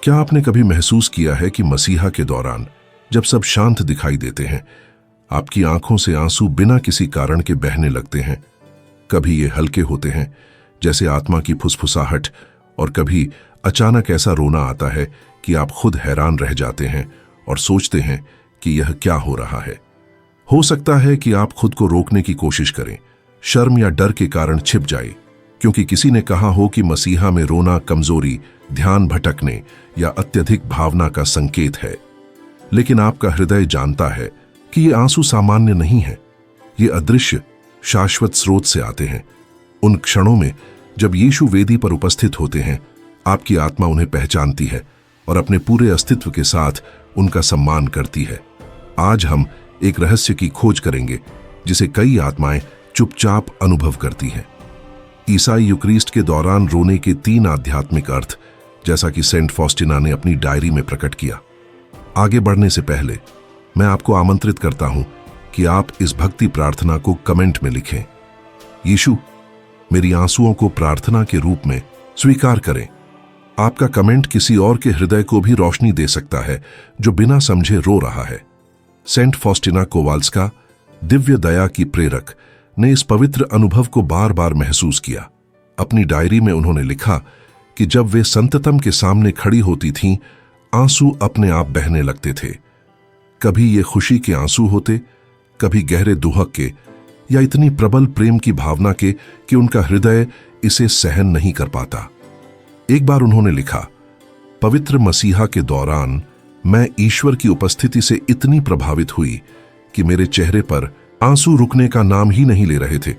क्या आपने कभी महसूस किया है कि मसीहा के दौरान जब सब शांत दिखाई देते हैं, आपकी आंखों से आंसू बिना किसी कारण के बहने लगते हैं? कभी ये हल्के होते हैं जैसे आत्मा की फुसफुसाहट, और कभी अचानक ऐसा रोना आता है कि आप खुद हैरान रह जाते हैं और सोचते हैं कि यह क्या हो रहा है। हो सकता है कि आप खुद को रोकने की कोशिश करें, शर्म या डर के कारण छिप जाए, क्योंकि किसी ने कहा हो कि मसीहा में रोना कमजोरी, ध्यान भटकने या अत्यधिक भावना का संकेत है। लेकिन आपका हृदय जानता है कि ये आंसू सामान्य नहीं है। ये अदृश्य शाश्वत स्रोत से आते हैं। उन क्षणों में जब यीशु वेदी पर उपस्थित होते हैं, आपकी आत्मा उन्हें पहचानती है और अपने पूरे अस्तित्व के साथ उनका सम्मान करती है। आज हम एक रहस्य की खोज करेंगे जिसे कई आत्माएं चुपचाप अनुभव करती हैं। ईसाई यूक्रिस्ट के दौरान रोने के 3 आध्यात्मिक अर्थ, जैसा कि सेंट फॉस्टिना ने अपनी डायरी में प्रकट किया। आगे बढ़ने से पहले मैं आपको आमंत्रित करता हूं कि आप इस भक्ति प्रार्थना को कमेंट में लिखें। यीशु, मेरी आंसुओं को प्रार्थना के रूप में स्वीकार करें। आपका कमेंट किसी और के हृदय को भी रोशनी दे सकता है जो बिना समझे रो रहा है। सेंट फॉस्टिना कोवाल्स्का, दिव्य दया की प्रेरक, ने इस पवित्र अनुभव को बार बार महसूस किया। अपनी डायरी में उन्होंने लिखा कि जब वे संततम के सामने खड़ी होती थीं, आंसू अपने आप बहने लगते थे। कभी ये खुशी के आंसू होते, कभी गहरे दुहक के, या इतनी प्रबल प्रेम की भावना के कि उनका हृदय इसे सहन नहीं कर पाता। एक बार उन्होंने लिखा, पवित्र मसीहा के दौरान मैं ईश्वर की उपस्थिति से इतनी प्रभावित हुई कि मेरे चेहरे पर आंसू रुकने का नाम ही नहीं ले रहे थे।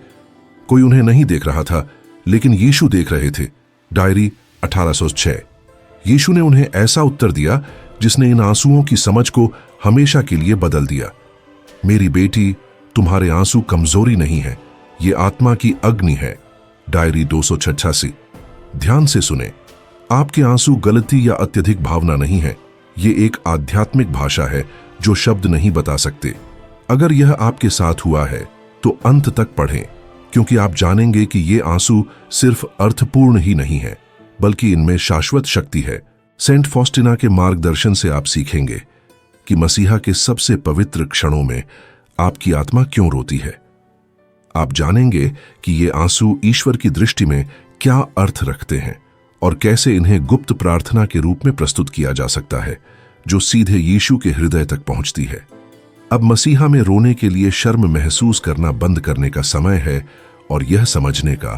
कोई उन्हें नहीं देख रहा था, लेकिन यीशु देख रहे थे। डायरी 1806। यीशु ने उन्हें ऐसा उत्तर दिया जिसने इन आंसुओं की समझ को हमेशा के लिए बदल दिया। मेरी बेटी, तुम्हारे आंसू कमजोरी नहीं है, ये आत्मा की अग्नि है। डायरी 286। ध्यान से सुने, आपके आंसू गलती या अत्यधिक भावना नहीं है। ये एक आध्यात्मिक भाषा है जो शब्द नहीं बता सकते। अगर यह आपके साथ हुआ है तो अंत तक पढ़ें, क्योंकि आप जानेंगे कि ये आंसू सिर्फ अर्थपूर्ण ही नहीं है, बल्कि इनमें शाश्वत शक्ति है। सेंट फॉस्टिना के मार्गदर्शन से आप सीखेंगे कि मसीहा के सबसे पवित्र क्षणों में आपकी आत्मा क्यों रोती है। आप जानेंगे कि ये आंसू ईश्वर की दृष्टि में क्या अर्थ रखते हैं और कैसे इन्हें गुप्त प्रार्थना के रूप में प्रस्तुत किया जा सकता है, जो सीधे यीशु के हृदय तक पहुंचती है। अब मसीहा में रोने के लिए शर्म महसूस करना बंद करने का समय है और यह समझने का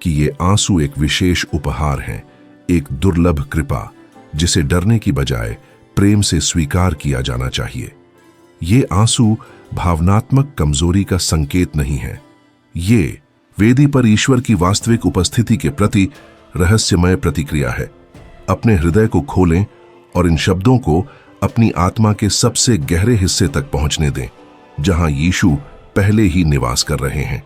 कि ये आंसू एक विशेष उपहार हैं, एक दुर्लभ कृपा जिसे डरने की बजाय प्रेम से स्वीकार किया जाना चाहिए। ये आंसू भावनात्मक कमजोरी का संकेत नहीं है। ये वेदी पर ईश्वर की वास्तविक उपस्थिति के प्रति रहस्यमय प्रतिक्रिया है। अपने हृदय को खोलें और इन शब्दों को अपनी आत्मा के सबसे गहरे हिस्से तक पहुंचने दें, जहां यीशु पहले ही निवास कर रहे हैं।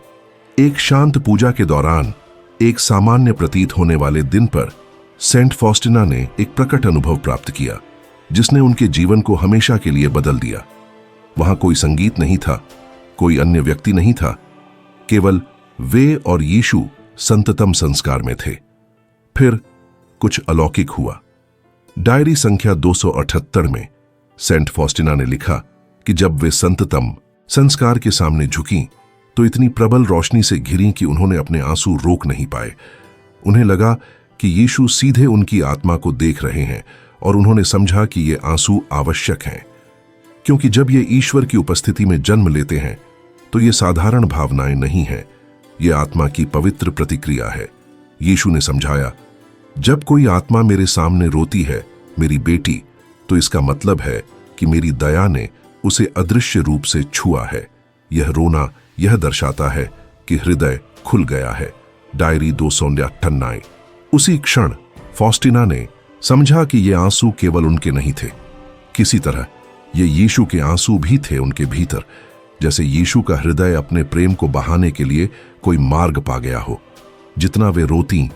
एक शांत पूजा के दौरान एक सामान्य प्रतीत होने वाले दिन पर सेंट फॉस्टिना ने एक प्रकट अनुभव प्राप्त किया जिसने उनके जीवन को हमेशा के लिए बदल दिया। वहां कोई संगीत नहीं था, कोई अन्य व्यक्ति नहीं था, केवल वे और यीशु संततम संस्कार में थे। फिर कुछ अलौकिक हुआ। डायरी संख्या 278 में सेंट फॉस्टिना ने लिखा कि जब वे संततम संस्कार के सामने झुकीं, तो इतनी प्रबल रोशनी से घिरीं कि उन्होंने अपने आंसू रोक नहीं पाए। उन्हें लगा कि यीशु सीधे उनकी आत्मा को देख रहे हैं और उन्होंने समझा कि ये आंसू आवश्यक हैं, क्योंकि जब ये ईश्वर की उपस्थिति में जन्म लेते हैं तो ये साधारण भावनाएं नहीं हैं, ये आत्मा की पवित्र प्रतिक्रिया है। यीशु ने समझाया, जब कोई आत्मा मेरे सामने रोती है, मेरी बेटी, तो इसका मतलब है कि मेरी दया ने उसे अदृश्य रूप से छुआ है। यह रोना यह दर्शाता है कि हृदय खुल गया है। डायरी 298। उसी क्षण फॉस्टिना ने समझा कि ये आंसू केवल उनके नहीं थे, किसी तरह ये यीशु के आंसू भी थे उनके भीतर, जैसे यीशु का हृदय अपने प्रेम को बहाने के लिए कोई मार्ग पा गया हो। जितना वे रोती,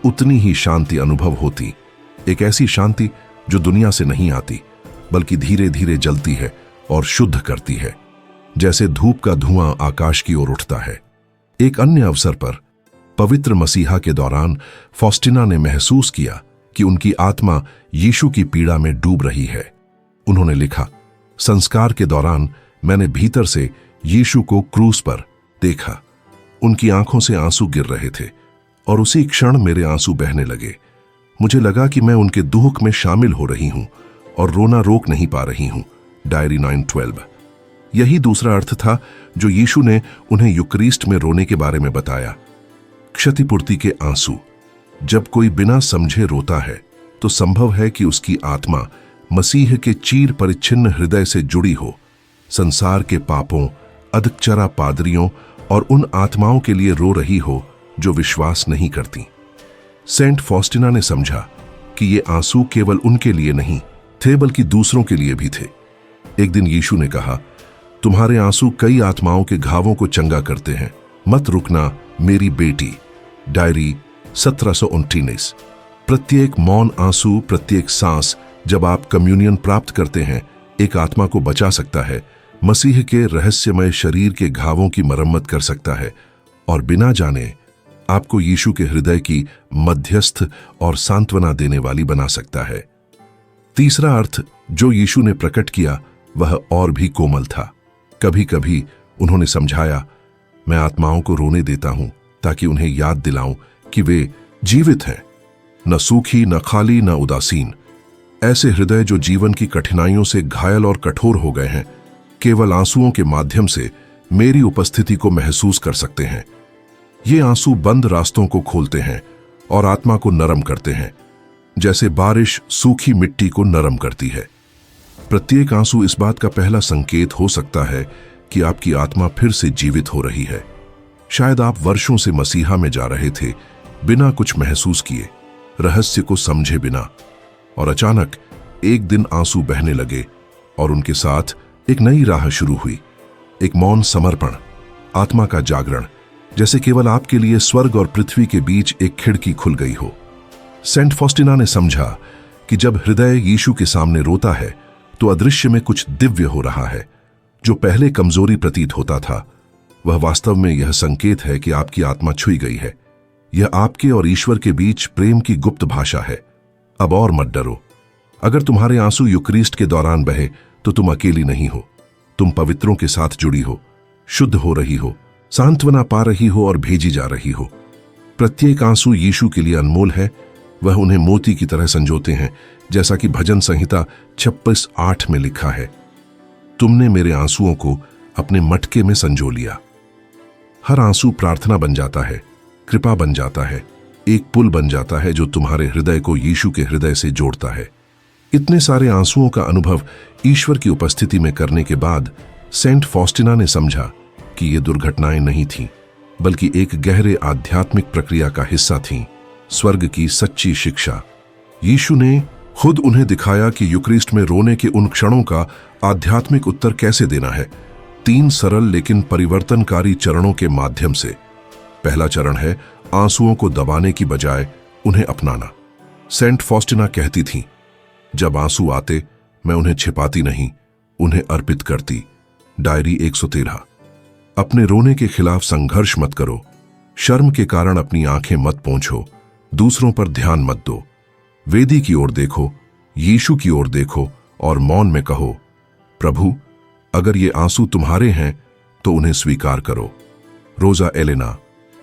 उतनी ही शांति अनुभव होती, एक ऐसी शांति जो दुनिया से नहीं आती, बल्कि धीरे धीरे जलती है और शुद्ध करती है, जैसे धूप का धुआं आकाश की ओर उठता है। एक अन्य अवसर पर पवित्र मसीहा के दौरान फॉस्टिना ने महसूस किया कि उनकी आत्मा यीशु की पीड़ा में डूब रही है। उन्होंने लिखा, संस्कार के दौरान मैंने भीतर से यीशु को क्रूस पर देखा। उनकी आंखों से आंसू गिर रहे थे और उसी क्षण मेरे आंसू बहने लगे। मुझे लगा कि मैं उनके दुख में शामिल हो रही हूं और रोना रोक नहीं पा रही हूं। डायरी 9:12। यही दूसरा अर्थ था जो यीशु ने उन्हें यूकरिस्ट में रोने के बारे में बताया। क्षतिपूर्ति के आंसू। जब कोई बिना समझे रोता है तो संभव है कि उसकी आत्मा मसीह के चीर परिच्छिन्न हृदय से जुड़ी हो, संसार के पापों, अधचरा पादरियों और उन आत्माओं के लिए रो रही हो जो विश्वास नहीं करती। सेंट फॉस्टिना ने समझा कि ये आंसू केवल उनके लिए नहीं थे बल्कि दूसरों के लिए भी थे। एक दिन यीशु ने कहा, तुम्हारे आंसू कई आत्माओं के घावों को चंगा करते हैं, मत रुकना मेरी बेटी। डायरी 1719। प्रत्येक मौन आंसू, प्रत्येक सांस जब आप कम्युनियन प्राप्त करते हैं, एक आत्मा को बचा सकता है, मसीह के रहस्यमय शरीर के घावों की मरम्मत कर सकता है और बिना जाने आपको यीशु के हृदय की मध्यस्थ और सांत्वना देने वाली बना सकता है। तीसरा अर्थ जो यीशु ने प्रकट किया वह और भी कोमल था। कभी कभी उन्होंने समझाया, मैं आत्माओं को रोने देता हूं ताकि उन्हें याद दिलाऊं कि वे जीवित हैं, न सूखी, न खाली, न उदासीन। ऐसे हृदय जो जीवन की कठिनाइयों से घायल और कठोर हो गए हैं, केवल आंसुओं के माध्यम से मेरी उपस्थिति को महसूस कर सकते हैं। ये आंसू बंद रास्तों को खोलते हैं और आत्मा को नरम करते हैं, जैसे बारिश सूखी मिट्टी को नरम करती है। प्रत्येक आंसू इस बात का पहला संकेत हो सकता है कि आपकी आत्मा फिर से जीवित हो रही है। शायद आप वर्षों से मसीहा में जा रहे थे बिना कुछ महसूस किए, रहस्य को समझे बिना, और अचानक एक दिन आंसू बहने लगे और उनके साथ एक नई राह शुरू हुई। एक मौन समर्पण, आत्मा का जागरण, जैसे केवल आपके लिए स्वर्ग और पृथ्वी के बीच एक खिड़की खुल गई हो। सेंट फॉस्टिना ने समझा कि जब हृदय यीशु के सामने रोता है तो अदृश्य में कुछ दिव्य हो रहा है। जो पहले कमजोरी प्रतीत होता था वह वास्तव में यह संकेत है कि आपकी आत्मा छुई गई है। यह आपके और ईश्वर के बीच प्रेम की गुप्त भाषा है। अब और मत डरो। अगर तुम्हारे आंसू यूकरिस्ट के दौरान बहे तो तुम अकेली नहीं हो। तुम पवित्रों के साथ जुड़ी हो, शुद्ध हो रही हो, सांत्वना पा रही हो और भेजी जा रही हो। प्रत्येक आंसू यीशु के लिए अनमोल है। वह उन्हें मोती की तरह संजोते हैं, जैसा कि भजन संहिता 26:8 में लिखा है, तुमने मेरे आंसुओं को अपने मटके में संजो लिया। हर आंसू प्रार्थना बन जाता है, कृपा बन जाता है, एक पुल बन जाता है जो तुम्हारे हृदय को यीशु के हृदय से जोड़ता है। इतने सारे आंसुओं का अनुभव ईश्वर की उपस्थिति में करने के बाद सेंट फॉस्टिना ने समझा कि ये दुर्घटनाएं नहीं थीं, बल्कि एक गहरे आध्यात्मिक प्रक्रिया का हिस्सा थीं, स्वर्ग की सच्ची शिक्षा। यीशु ने खुद उन्हें दिखाया कि यूकरिस्ट में रोने के उन क्षणों का आध्यात्मिक उत्तर कैसे देना है, 3 सरल लेकिन परिवर्तनकारी चरणों के माध्यम से। पहला चरण है आंसुओं को दबाने की बजाय उन्हें अपनाना। सेंट फॉस्टिना कहती थीं, जब आंसू आते मैं उन्हें छिपाती नहीं, उन्हें अर्पित करती। डायरी 113। अपने रोने के खिलाफ संघर्ष मत करो। शर्म के कारण अपनी आंखें मत पोंछो, दूसरों पर ध्यान मत दो। वेदी की ओर देखो, यीशु की ओर देखो और मौन में कहो, प्रभु, अगर ये आंसू तुम्हारे हैं तो उन्हें स्वीकार करो। रोजा एलेना,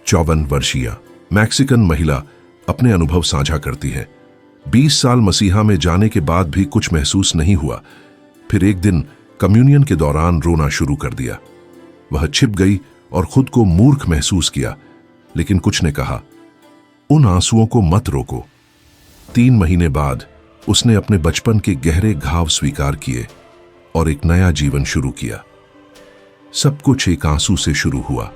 54 वर्षीय मैक्सिकन महिला, अपने अनुभव साझा करती है। 20 साल मसीहा में जाने के बाद भी कुछ महसूस नहीं हुआ। फिर एक दिन कम्युनियन के दौरान रोना शुरू कर दिया। वह छिप गई और खुद को मूर्ख महसूस किया, लेकिन कुछ ने कहा, उन आंसुओं को मत रोको। 3 महीने बाद उसने अपने बचपन के गहरे घाव स्वीकार किए और एक नया जीवन शुरू किया। सब कुछ एक आंसू से शुरू हुआ।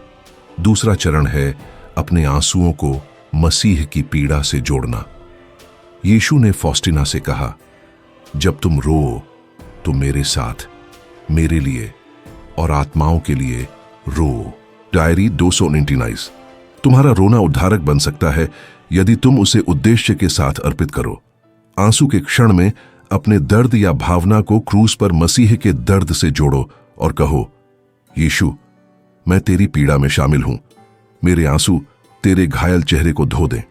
दूसरा चरण है अपने आंसुओं को मसीह की पीड़ा से जोड़ना। यीशु ने फॉस्टिना से कहा, जब तुम रो तो मेरे साथ, मेरे लिए और आत्माओं के लिए रो। डायरी 299। तुम्हारा रोना उद्धारक बन सकता है यदि तुम उसे उद्देश्य के साथ अर्पित करो। आंसू के क्षण में अपने दर्द या भावना को क्रूस पर मसीह के दर्द से जोड़ो और कहो, यीशु, मैं तेरी पीड़ा में शामिल हूं, मेरे आंसू तेरे घायल चेहरे को धो दें।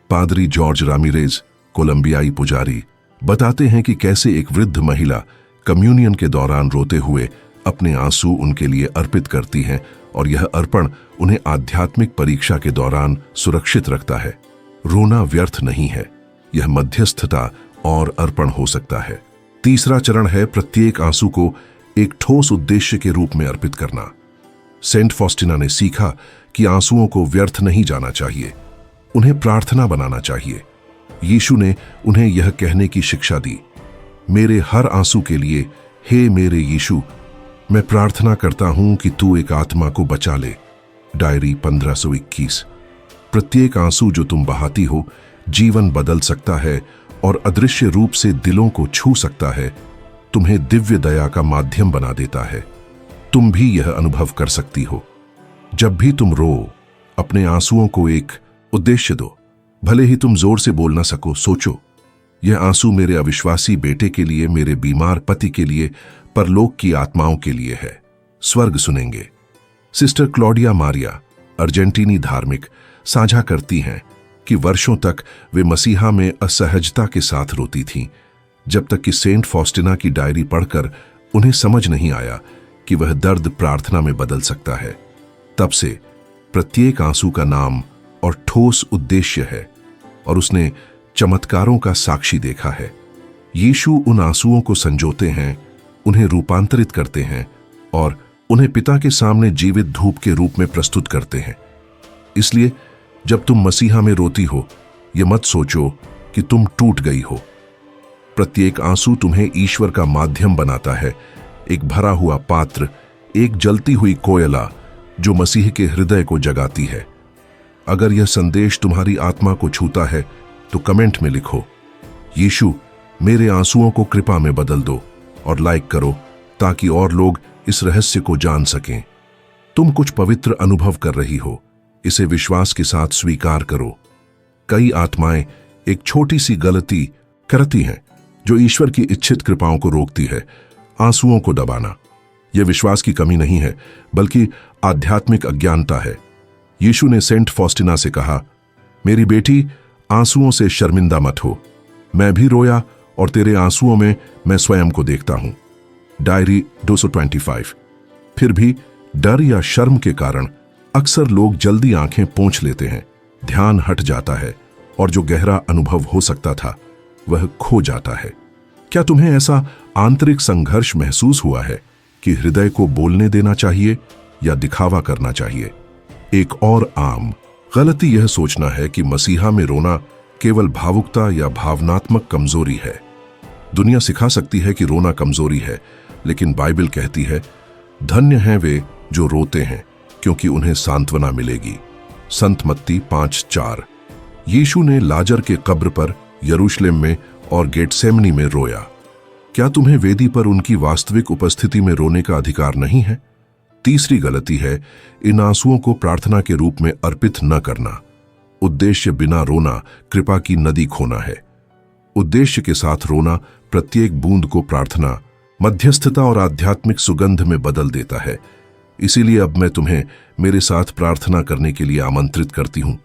पादरी जॉर्ज रामिरेज, कोलंबियाई पुजारी बताते हैं कि कैसे एक वृद्ध महिला कम्युनियन के दौरान रोते हुए अपने आंसू उनके लिए अर्पित करती हैं और यह अर्पण उन्हें आध्यात्मिक परीक्षा के दौरान सुरक्षित रखता है। रोना व्यर्थ नहीं है, यह मध्यस्थता और अर्पण हो सकता है। तीसरा चरण है प्रत्येक आंसू को एक ठोस उद्देश्य के रूप में अर्पित करना। सेंट फॉस्टिना ने सीखा कि आंसुओं को व्यर्थ नहीं जाना चाहिए, उन्हें प्रार्थना बनाना चाहिए। यीशु ने उन्हें यह कहने की शिक्षा दी, मेरे हर आंसू के लिए हे मेरे यीशु, मैं प्रार्थना करता हूं कि तू एक आत्मा को बचा ले। डायरी 1521। प्रत्येक आंसू जो तुम बहाती हो जीवन बदल सकता है और अदृश्य रूप से दिलों को छू सकता है, तुम्हें दिव्य दया का माध्यम बना देता है। तुम भी यह अनुभव कर सकती हो। जब भी तुम रो, अपने आंसुओं को एक उद्देश्य दो। भले ही तुम जोर से बोल ना सको, सोचो, यह आंसू मेरे अविश्वासी बेटे के लिए, मेरे बीमार पति के लिए, परलोक की आत्माओं के लिए है। स्वर्ग सुनेंगे। सिस्टर क्लॉडिया मारिया, अर्जेंटीनी धार्मिक, साझा करती हैं कि वर्षों तक वे मसीहा में असहजता के साथ रोती थीं, जब तक कि सेंट फॉस्टिना की डायरी पढ़कर उन्हें समझ नहीं आया कि वह दर्द प्रार्थना में बदल सकता है। तब से प्रत्येक आंसू का नाम और ठोस उद्देश्य है और उसने चमत्कारों का साक्षी देखा है। यीशु उन आंसुओं को संजोते हैं, उन्हें रूपांतरित करते हैं और उन्हें पिता के सामने जीवित धूप के रूप में प्रस्तुत करते हैं। इसलिए जब तुम मसीहा में रोती हो, यह मत सोचो कि तुम टूट गई हो। प्रत्येक आंसू तुम्हें ईश्वर का माध्यम बनाता है, एक भरा हुआ पात्र, एक जलती हुई कोयला जो मसीह के हृदय को जगाती है। अगर यह संदेश तुम्हारी आत्मा को छूता है तो कमेंट में लिखो, यीशु मेरे आंसुओं को कृपा में बदल दो, और लाइक करो ताकि और लोग इस रहस्य को जान सकें। तुम कुछ पवित्र अनुभव कर रही हो, इसे विश्वास के साथ स्वीकार करो। कई आत्माएं एक छोटी सी गलती करती हैं जो ईश्वर की इच्छित कृपाओं को रोकती है। आंसुओं को दबाना यह विश्वास की कमी नहीं है, बल्कि आध्यात्मिक अज्ञानता है। यीशु ने सेंट फॉस्टिना से कहा, मेरी बेटी, आंसुओं से शर्मिंदा मत हो। मैं भी रोया और तेरे आंसुओं में मैं स्वयं को देखता हूं। डायरी 225। फिर भी डर या शर्म के कारण अक्सर लोग जल्दी आंखें पोंछ लेते हैं, ध्यान हट जाता है और जो गहरा अनुभव हो सकता था वह खो जाता है। क्या तुम्हें ऐसा आंतरिक संघर्ष महसूस हुआ है कि हृदय को बोलने देना चाहिए या दिखावा करना चाहिए? एक और आम गलती यह सोचना है कि मसीहा में रोना केवल भावुकता या भावनात्मक कमजोरी है। दुनिया सिखा सकती है कि रोना कमजोरी है, लेकिन बाइबल कहती है, धन्य हैं वे जो रोते हैं क्योंकि उन्हें सांत्वना मिलेगी। संत मत्ती 5:4। यीशु ने लाजर के कब्र पर यरूशलेम में और गेटसेमनी में रोया। क्या तुम्हें वेदी पर उनकी वास्तविक उपस्थिति में रोने का अधिकार नहीं है? तीसरी गलती है इन आंसुओं को प्रार्थना के रूप में अर्पित न करना। उद्देश्य बिना रोना कृपा की नदी खोना है। उद्देश्य के साथ रोना प्रत्येक बूंद को प्रार्थना, मध्यस्थता और आध्यात्मिक सुगंध में बदल देता है। इसीलिए अब मैं तुम्हें मेरे साथ प्रार्थना करने के लिए आमंत्रित करती हूं।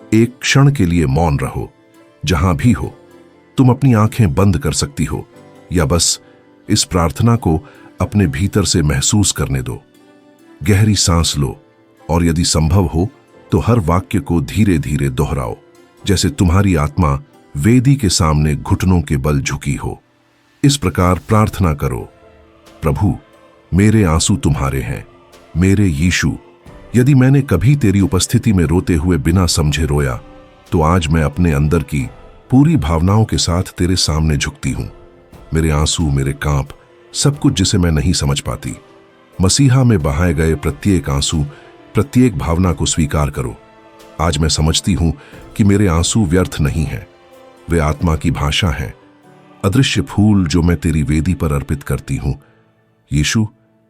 एक क्षण के लिए मौन रहो। जहां भी हो, तुम अपनी आंखें बंद कर सकती हो या बस इस प्रार्थना को अपने भीतर से महसूस करने दो। गहरी सांस लो और यदि संभव हो तो हर वाक्य को धीरे धीरे दोहराओ, जैसे तुम्हारी आत्मा वेदी के सामने घुटनों के बल झुकी हो। इस प्रकार प्रार्थना करो, प्रभु, मेरे आंसू तुम्हारे हैं। मेरे यीशु, यदि मैंने कभी तेरी उपस्थिति में रोते हुए बिना समझे रोया, तो आज मैं अपने अंदर की पूरी भावनाओं के साथ तेरे सामने झुकती हूं। मेरे आंसू, मेरे कांप, सब कुछ जिसे मैं नहीं समझ पाती। मसीहा में बहाए गए प्रत्येक आंसू, प्रत्येक भावना को स्वीकार करो। आज मैं समझती हूं कि मेरे आंसू व्यर्थ नहीं हैं, वे आत्मा की भाषा हैं, अदृश्य फूल जो मैं तेरी वेदी पर अर्पित करती हूं। यीशु,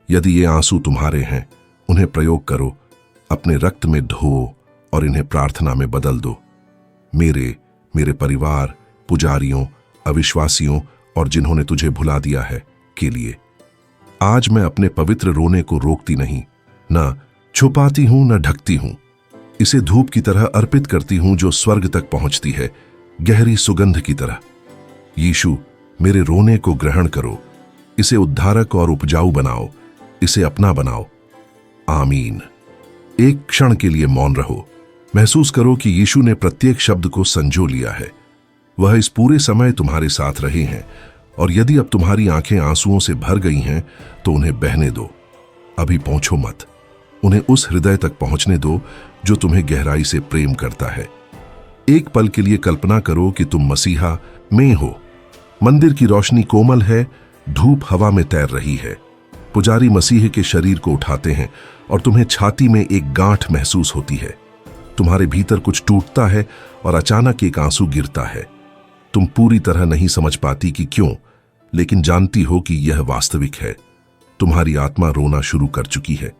यदि ये आंसू तुम्हारे हैं, उन्हें प्रयोग करो, अपने रक्त में धो और इन्हें प्रार्थना में बदल दो। मेरे परिवार, पुजारियों, अविश्वासियों और जिन्होंने तुझे भुला दिया है के लिए आज मैं अपने पवित्र रोने को रोकती नहीं, न छुपाती हूं न ढकती हूं। इसे धूप की तरह अर्पित करती हूं जो स्वर्ग तक पहुंचती है। गहरी सुगंध की तरह। यीशु, मेरे रोने को ग्रहण करो, इसे उद्धारक और उपजाऊ बनाओ, इसे अपना बनाओ। आमीन। एक क्षण के लिए मौन रहो। महसूस करो कि यीशु ने प्रत्येक शब्द को संजो लिया है। वह इस पूरे समय तुम्हारे साथ रहे हैं, और यदि अब तुम्हारी आंखें आंसुओं से भर गई हैं तो उन्हें बहने दो। अभी पहुंचो मत, उन्हें उस हृदय तक पहुंचने दो जो तुम्हें गहराई से प्रेम करता है। एक पल के लिए कल्पना करो कि तुम मसीहा में हो। मंदिर की रोशनी कोमल है, धूप हवा में तैर रही है। पुजारी मसीह के शरीर को उठाते हैं और तुम्हें छाती में एक गांठ महसूस होती है। तुम्हारे भीतर कुछ टूटता है और अचानक एक आंसू गिरता है। तुम पूरी तरह नहीं समझ पाती कि क्यों, लेकिन जानती हो कि यह वास्तविक है। तुम्हारी आत्मा रोना शुरू कर चुकी है।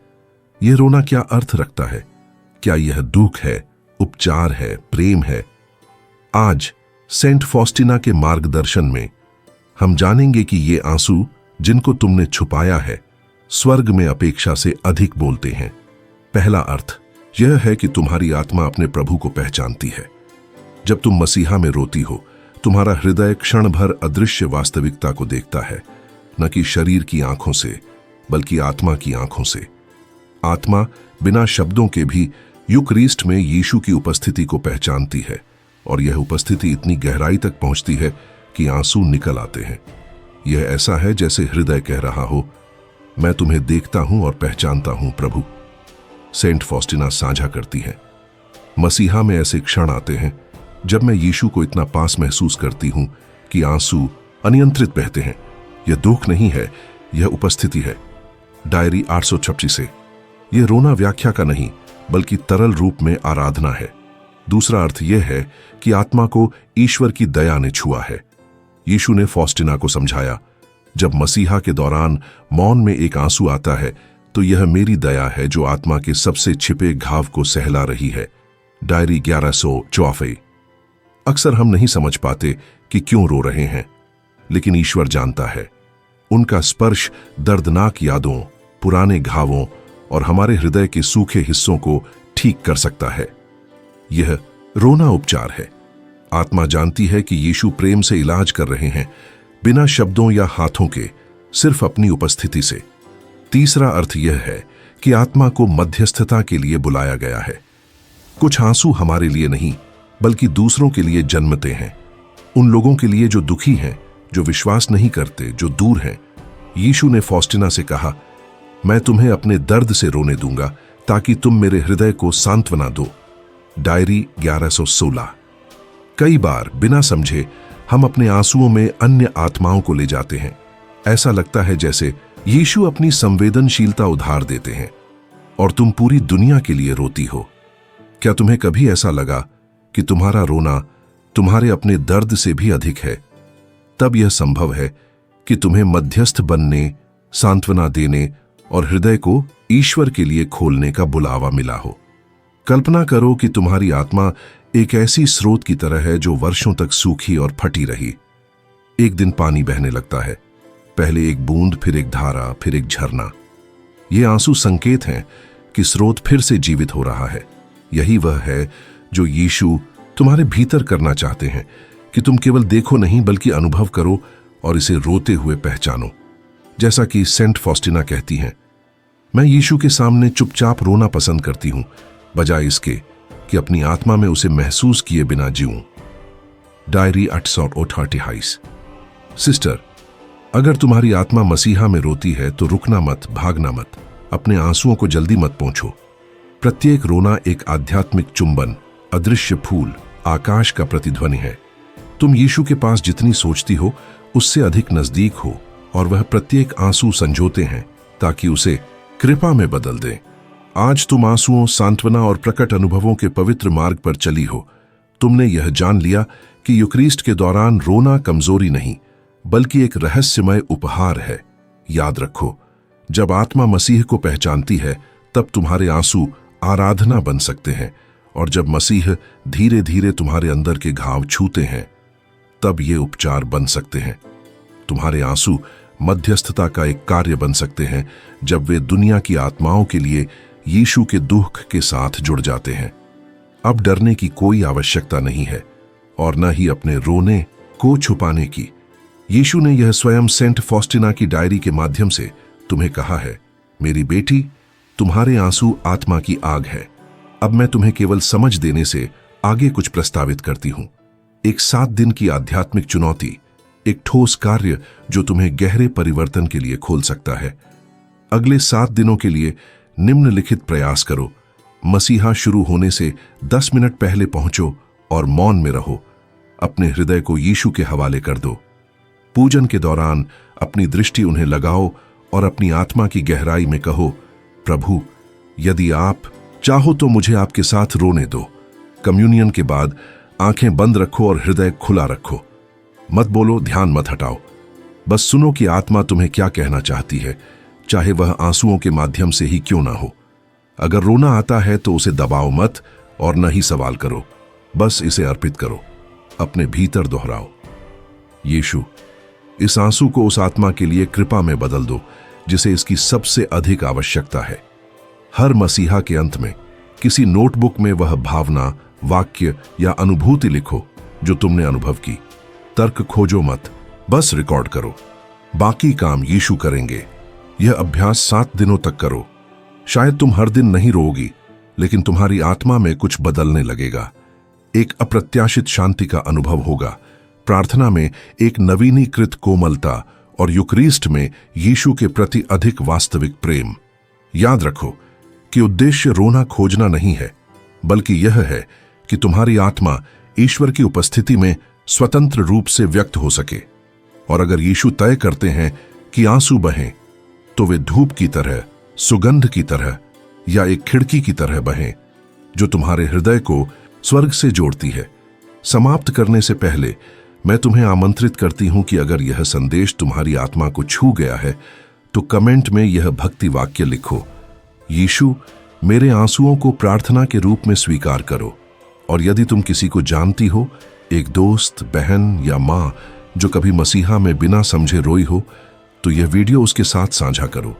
यह रोना क्या अर्थ रखता है? क्या यह दुख है, उपचार है, प्रेम है? आज सेंट फॉस्टिना के मार्गदर्शन में हम जानेंगे कि ये आंसू जिनको तुमने छुपाया है, स्वर्ग में अपेक्षा से अधिक बोलते हैं। पहला अर्थ यह है कि तुम्हारी आत्मा अपने प्रभु को पहचानती है। जब तुम मसीहा में रोती हो, तुम्हारा हृदय क्षण भर अदृश्य वास्तविकता को देखता है, न कि शरीर की आंखों से, बल्कि आत्मा की आंखों से। आत्मा बिना शब्दों के भी यूकरिस्ट में यीशु की उपस्थिति को पहचानती है, और यह उपस्थिति इतनी गहराई तक पहुंचती है कि आंसू निकल आते हैं। यह ऐसा है जैसे हृदय कह रहा हो, मैं तुम्हें देखता हूं और पहचानता हूं प्रभु। सेंट फॉस्टिना साझा करती हैं, मसीहा में ऐसे क्षण आते हैं जब मैं यीशु को इतना पास महसूस करती हूं कि आंसू अनियंत्रित बहते हैं। यह दुख नहीं है, यह उपस्थिति है। डायरी 836 से। यह रोना व्याख्या का नहीं, बल्कि तरल रूप में आराधना है। दूसरा अर्थ यह है कि आत्मा को ईश्वर की दया ने छुआ है। यीशु ने फॉस्टिना को समझाया, जब मसीहा के दौरान मौन में एक आंसू आता है तो यह मेरी दया है जो आत्मा के सबसे छिपे घाव को सहला रही है। डायरी 1164। अक्सर हम नहीं समझ पाते कि क्यों रो रहे हैं, लेकिन ईश्वर जानता है। उनका स्पर्श दर्दनाक यादों, पुराने घावों और हमारे हृदय के सूखे हिस्सों को ठीक कर सकता है। यह रोना उपचार है। आत्मा जानती है कि यीशु प्रेम से इलाज कर रहे हैं, बिना शब्दों या हाथों के, सिर्फ अपनी उपस्थिति से। तीसरा अर्थ यह है कि आत्मा को मध्यस्थता के लिए बुलाया गया है। कुछ आंसू हमारे लिए नहीं, बल्कि दूसरों के लिए जन्मते हैं। उन लोगों के लिए जो दुखी हैं, जो विश्वास नहीं करते, जो दूर हैं। यीशु ने फॉस्टिना से कहा, मैं तुम्हें अपने दर्द से रोने दूंगा ताकि तुम मेरे हृदय को सांत्वना दो। डायरी 1116। कई बार बिना समझे हम अपने आंसुओं में अन्य आत्माओं को ले जाते हैं। ऐसा लगता है जैसे यीशु अपनी संवेदनशीलता उधार देते हैं और तुम पूरी दुनिया के लिए रोती हो। क्या तुम्हें कभी ऐसा लगा कि तुम्हारा रोना तुम्हारे अपने दर्द से भी अधिक है? तब यह संभव है कि तुम्हें मध्यस्थ बनने, सांत्वना देने और हृदय को ईश्वर के लिए खोलने का बुलावा मिला हो। कल्पना करो कि तुम्हारी आत्मा एक ऐसी स्रोत की तरह है जो वर्षों तक सूखी और फटी रही। एक दिन पानी बहने लगता है, पहले एक बूंद, फिर एक धारा, फिर एक झरना। ये आंसू संकेत हैं कि स्रोत फिर से जीवित हो रहा है। यही वह है जो यीशु तुम्हारे भीतर करना चाहते हैं कि तुम केवल देखो नहीं, बल्कि अनुभव करो और इसे रोते हुए पहचानो। जैसा कि सेंट फॉस्टिना कहती हैं, मैं यीशु के सामने चुपचाप रोना पसंद करती हूं, बजाय इसके कि अपनी आत्मा में उसे महसूस किए बिना जीऊं। डायरी 838। सिस्टर, अगर तुम्हारी आत्मा मसीहा में रोती है तो रुकना मत, भागना मत, अपने आंसुओं को जल्दी मत पोंछो। प्रत्येक रोना एक आध्यात्मिक चुंबन, अदृश्य फूल, आकाश का प्रतिध्वनि है। तुम यीशु के पास जितनी सोचती हो उससे अधिक नजदीक हो, और वह प्रत्येक आंसू संजोते हैं ताकि उसे कृपा में बदल दें। आज तुम आंसुओं, सांत्वना और प्रकट अनुभवों के पवित्र मार्ग पर चली हो। तुमने यह जान लिया कि यूकरिस्ट के दौरान रोना कमजोरी नहीं, बल्कि एक रहस्यमय उपहार है। याद रखो, जब आत्मा मसीह को पहचानती है तब तुम्हारे आंसू आराधना बन सकते हैं, और जब मसीह धीरे धीरे तुम्हारे अंदर के घाव छूते हैं तब ये उपचार बन सकते हैं। तुम्हारे आंसू मध्यस्थता का एक कार्य बन सकते हैं जब वे दुनिया की आत्माओं के लिए यीशु के दुख के साथ जुड़ जाते हैं। अब डरने की कोई आवश्यकता नहीं है। और न ही अपने रोने को छुपाने की। यीशु ने यह स्वयं सेंट फॉस्टिना की डायरी के माध्यम से तुम्हें कहा है, मेरी बेटी, तुम्हारे आंसू आत्मा की आग है। अब मैं तुम्हें केवल समझ देने से आगे कुछ प्रस्तावित करती हूं। एक 7 दिन की आध्यात्मिक चुनौती, एक ठोस कार्य जो तुम्हें गहरे परिवर्तन के लिए खोल सकता है। अगले 7 दिनों के लिए निम्नलिखित प्रयास करो। मसीहा शुरू होने से 10 मिनट पहले पहुंचो और मौन में रहो। अपने हृदय को यीशु के हवाले कर दो। पूजन के दौरान अपनी दृष्टि उन्हें लगाओ और अपनी आत्मा की गहराई में कहो, प्रभु, यदि आप चाहो तो मुझे आपके साथ रोने दो। कम्युनियन के बाद आंखें बंद रखो और हृदय खुला रखो। मत बोलो, ध्यान मत हटाओ। बस सुनो कि आत्मा तुम्हें क्या कहना चाहती है, चाहे वह आंसुओं के माध्यम से ही क्यों ना हो। अगर रोना आता है तो उसे दबाओ मत और न ही सवाल करो, बस इसे अर्पित करो। अपने भीतर दोहराओ, यीशु, इस आंसू को उस आत्मा के लिए कृपा में बदल दो जिसे इसकी सबसे अधिक आवश्यकता है। हर मसीहा के अंत में किसी नोटबुक में वह भावना, वाक्य या अनुभूति लिखो जो तुमने अनुभव की। तर्क खोजो मत, बस रिकॉर्ड करो। बाकी काम यीशु करेंगे। यह अभ्यास 7 दिनों तक करो। शायद तुम हर दिन नहीं रोओगी, लेकिन तुम्हारी आत्मा में कुछ बदलने लगेगा। एक अप्रत्याशित शांति का अनुभव होगा। प्रार्थना में एक नवीनीकृत कोमलता और यूकरिस्ट में यीशु के प्रति अधिक वास्तविक प्रेम। याद रखो कि उद्देश्य रोना खोजना नहीं है, बल्कि यह है कि तुम्हारी आत्मा ईश्वर की उपस्थिति में स्वतंत्र रूप से व्यक्त हो सके। और अगर यीशु तय करते हैं कि आंसू बहें, तो वे धूप की तरह, सुगंध की तरह या एक खिड़की की तरह बहें जो तुम्हारे हृदय को स्वर्ग से जोड़ती है। समाप्त करने से पहले मैं तुम्हें आमंत्रित करती हूं कि अगर यह संदेश तुम्हारी आत्मा को छू गया है तो कमेंट में यह भक्ति वाक्य लिखो, यीशु, मेरे आंसुओं को प्रार्थना के रूप में स्वीकार करो। और यदि तुम किसी को जानती हो, एक दोस्त, बहन या माँ जो कभी मसीहा में बिना समझे रोई हो, तो यह वीडियो उसके साथ साझा करो।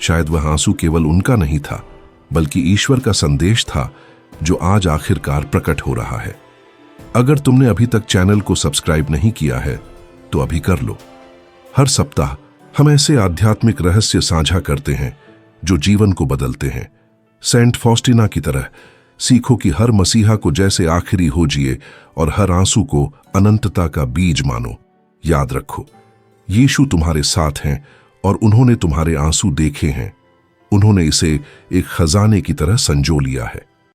शायद वह आंसू केवल उनका नहीं था, बल्कि ईश्वर का संदेश था जो आज आखिरकार प्रकट हो रहा है। अगर तुमने अभी तक चैनल को सब्सक्राइब नहीं किया है तो अभी कर लो। हर सप्ताह हम ऐसे आध्यात्मिक रहस्य साझा करते हैं जो जीवन को बदलते हैं। सेंट फॉस्टिना की तरह सीखो कि हर मसीहा को जैसे आखिरी हो जिए और हर आंसू को अनंतता का बीज मानो। याद रखो, यीशु तुम्हारे साथ हैं और उन्होंने तुम्हारे आंसू देखे हैं। उन्होंने इसे एक खजाने की तरह संजो लिया है।